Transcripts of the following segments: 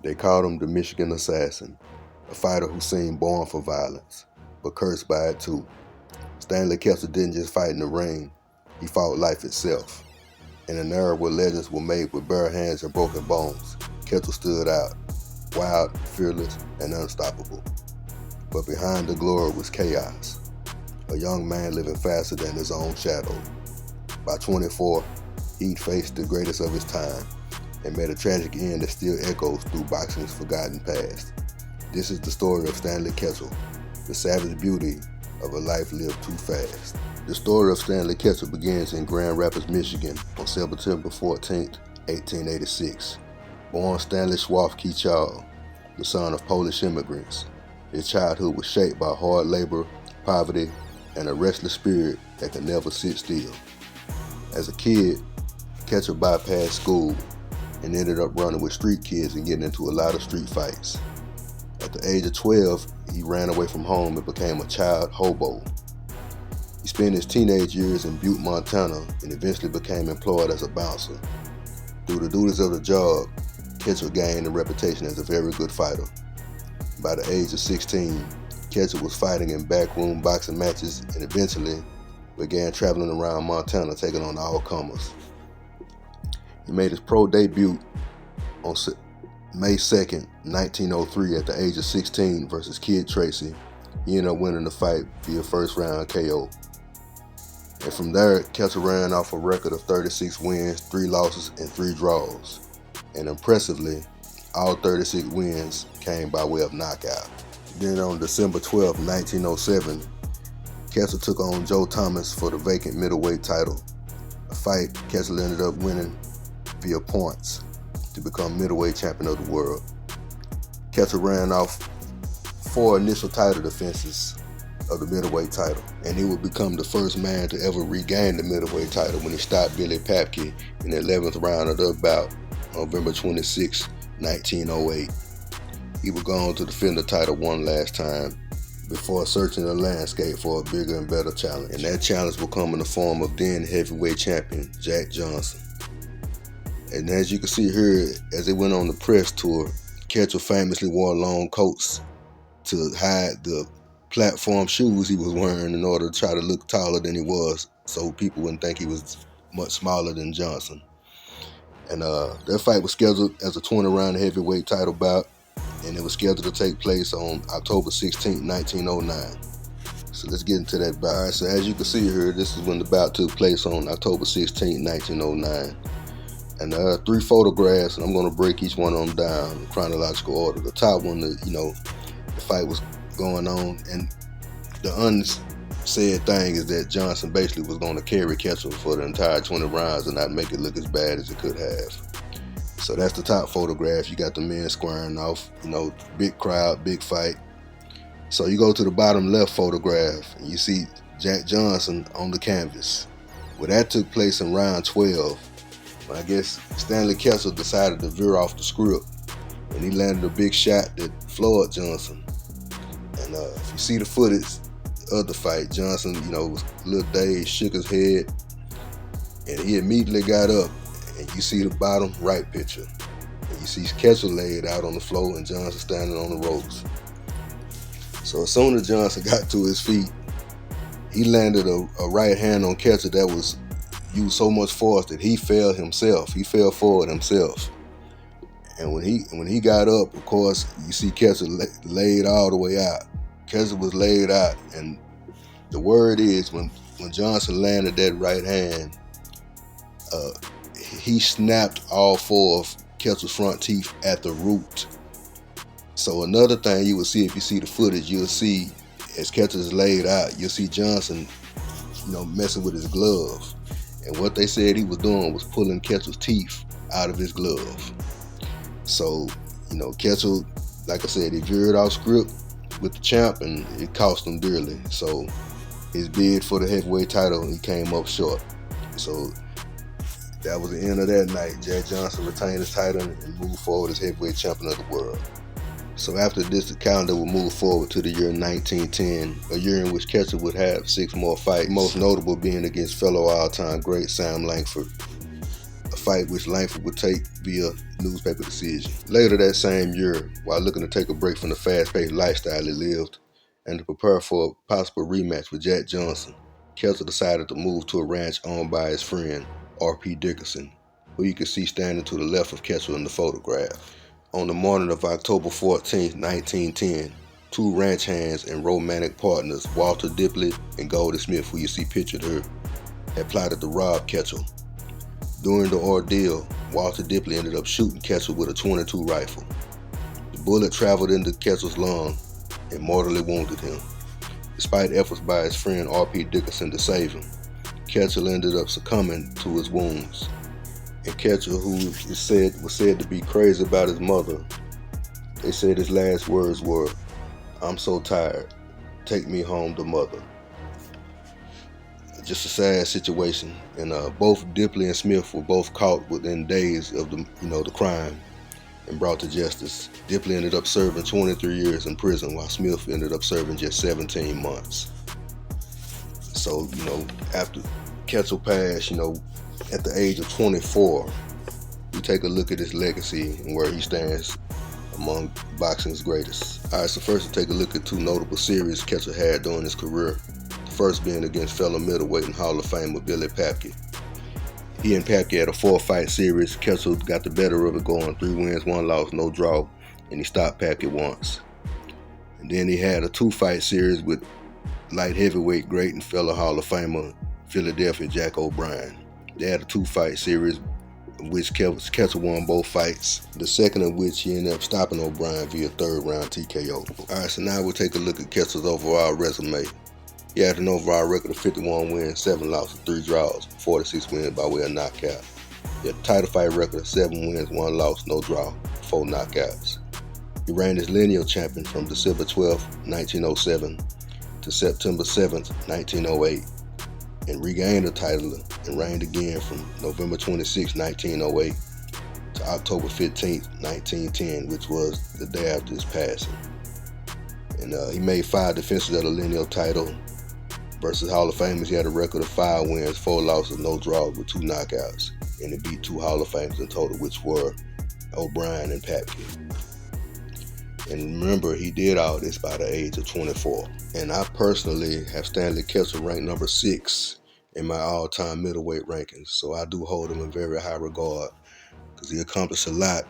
They called him the Michigan Assassin, a fighter who seemed born for violence, but cursed by it too. Stanley Ketchel didn't just fight in the ring, he fought life itself. In an era where legends were made with bare hands and broken bones, Ketchel stood out, wild, fearless, and unstoppable. But behind the glory was chaos, a young man living faster than his own shadow. By 24, he'd faced the greatest of his time and met a tragic end that still echoes through boxing's forgotten past. This is the story of Stanley Ketchel, the savage beauty of a life lived too fast. The story of Stanley Ketchel begins in Grand Rapids, Michigan on September 14, 1886. Born Stanley Ketchel, the son of Polish immigrants, his childhood was shaped by hard labor, poverty, and a restless spirit that could never sit still. As a kid, Ketchel bypassed school and ended up running with street kids and getting into a lot of street fights. At the age of 12, he ran away from home and became a child hobo. He spent his teenage years in Butte, Montana, and eventually became employed as a bouncer. Through the duties of the job, Ketchel gained a reputation as a very good fighter. By the age of 16, Ketchel was fighting in backroom boxing matches and eventually began traveling around Montana taking on all comers. He made his pro debut on May 2nd, 1903 at the age of 16 versus Kid Tracy. He ended up winning the fight via first round KO. And from there, Ketchel ran off a record of 36 wins, 3 losses, and 3 draws. And impressively, all 36 wins came by way of knockout. Then on December 12, 1907, Ketchel took on Joe Thomas for the vacant middleweight title, a fight Ketchel ended up winning via points to become middleweight champion of the world. Ketchel ran off 4 initial title defenses of the middleweight title, and he would become the first man to ever regain the middleweight title when he stopped Billy Papke in the 11th round of the bout, November 26, 1908. He would go on to defend the title one last time before searching the landscape for a bigger and better challenge, and that challenge will come in the form of then heavyweight champion Jack Johnson. And as you can see here, as they went on the press tour, Ketchel famously wore long coats to hide the platform shoes he was wearing in order to try to look taller than he was, so people wouldn't think he was much smaller than Johnson. And that fight was scheduled as a 20-round heavyweight title bout, and it was scheduled to take place on October 16, 1909. So let's get into that bout. All right, so as you can see here, this is when the bout took place on October 16, 1909. And there are 3 photographs, and I'm going to break each one of them down in chronological order. The top one, the fight was going on, and the unsaid thing is that Johnson basically was going to carry Ketchel for the entire 20 rounds and not make it look as bad as it could have. So that's the top photograph. You got the men squaring off, big crowd, big fight. So you go to the bottom left photograph, and you see Jack Johnson on the canvas. Well, that took place in round 12. I guess Stanley Ketchel decided to veer off the script, and he landed a big shot that floored Johnson. And if you see the footage of the fight, Johnson, was a little dazed, shook his head, and he immediately got up, and you see the bottom right picture. And you see Ketchel laid out on the floor and Johnson standing on the ropes. So as soon as Johnson got to his feet, he landed a right hand on Ketchel that was used so much force that he fell himself. He fell forward himself. And when he got up, of course, you see Ketchel laid all the way out. Ketchel was laid out, and the word is when Johnson landed that right hand, he snapped all 4 of Ketchel's front teeth at the root. So another thing you will see if you see the footage, you'll see as Ketchel is laid out, you'll see Johnson, messing with his glove. And what they said he was doing was pulling Ketchel's teeth out of his glove. So, Ketchel, like I said, he veered off script with the champ, and it cost him dearly. So his bid for the heavyweight title, he came up short. So that was the end of that night. Jack Johnson retained his title and moved forward as heavyweight champion of the world. So after this, the calendar would move forward to the year 1910, a year in which Ketchel would have 6 more fights, most notable being against fellow all-time great Sam Langford, a fight which Langford would take via newspaper decision. Later that same year, while looking to take a break from the fast-paced lifestyle he lived and to prepare for a possible rematch with Jack Johnson, Ketchel decided to move to a ranch owned by his friend, R.P. Dickerson, who you can see standing to the left of Ketchel in the photograph. On the morning of October 14, 1910, two ranch hands and romantic partners, Walter Dipley and Goldie Smith, who you see pictured here, had plotted to rob Ketchel. During the ordeal, Walter Dipley ended up shooting Ketchel with a .22 rifle. The bullet traveled into Ketchel's lung and mortally wounded him. Despite efforts by his friend R.P. Dickerson to save him, Ketchel ended up succumbing to his wounds. And Ketchel, who was said to be crazy about his mother, they said his last words were, "I'm so tired, take me home to mother." Just a sad situation, and both Dipley and Smith were both caught within days of the crime and brought to justice. Dipley ended up serving 23 years in prison, while Smith ended up serving just 17 months. So, after Ketchel passed, at the age of 24, we take a look at his legacy and where he stands among boxing's greatest. Alright, so first we'll take a look at two notable series Ketchel had during his career. The first being against fellow middleweight and Hall of Famer Billy Papke. He and Papke had a 4-fight series. Ketchel got the better of it, going 3 wins, 1 loss, no draw, and he stopped Papke once. And then he had a 2-fight series with light heavyweight great and fellow Hall of Famer Philadelphia Jack O'Brien. They had a 2-fight series in which Ketchel won both fights, the second of which he ended up stopping O'Brien via 3rd round TKO. Alright, so now we'll take a look at Ketchel's overall resume. He had an overall record of 51 wins, 7 losses, 3 draws, 46 wins by way of knockout. He had a title fight record of 7 wins, 1 loss, no draw, 4 knockouts. He reigned as lineal champion from December 12, 1907 to September 7, 1908, and regained the title and reigned again from November 26, 1908 to October 15, 1910, which was the day after his passing. And he made 5 defenses of the lineal title. Versus Hall of Famers, he had a record of 5 wins, 4 losses, no draws with 2 knockouts. And he beat 2 Hall of Famers in total, which were O'Brien and Papke. And remember, he did all this by the age of 24. And I personally have Stanley Ketchel ranked number 6 in my all-time middleweight rankings. So I do hold him in very high regard because he accomplished a lot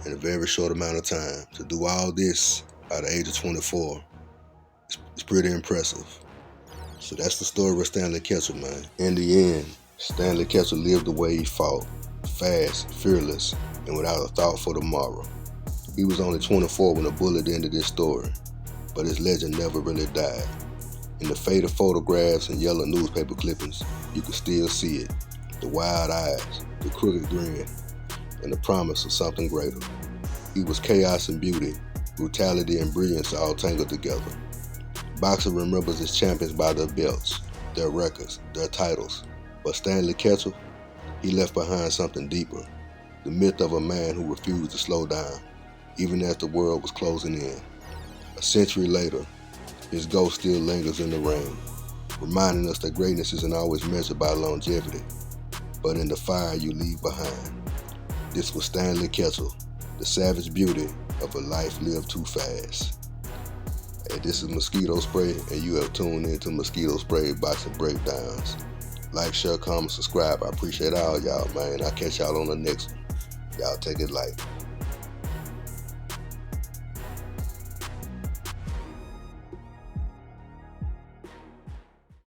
in a very short amount of time. To do all this by the age of 24 is pretty impressive. So that's the story of Stanley Ketchel, man. In the end, Stanley Ketchel lived the way he fought, fast, fearless, and without a thought for tomorrow. He was only 24 when the bullet ended his story, but his legend never really died. In the faded photographs and yellow newspaper clippings, you can still see it. The wild eyes, the crooked grin, and the promise of something greater. He was chaos and beauty, brutality and brilliance all tangled together. Boxing remembers his champions by their belts, their records, their titles. But Stanley Ketchel, he left behind something deeper. The myth of a man who refused to slow down, even as the world was closing in. A century later, his ghost still lingers in the rain, reminding us that greatness isn't always measured by longevity, but in the fire you leave behind. This was Stanley Ketchel, the savage beauty of a life lived too fast. Hey, this is Mosquito Spray, and you have tuned into Mosquito Spray Boxing Breakdowns. Like, share, comment, subscribe. I appreciate all y'all, man. I'll catch y'all on the next one. Y'all take it light.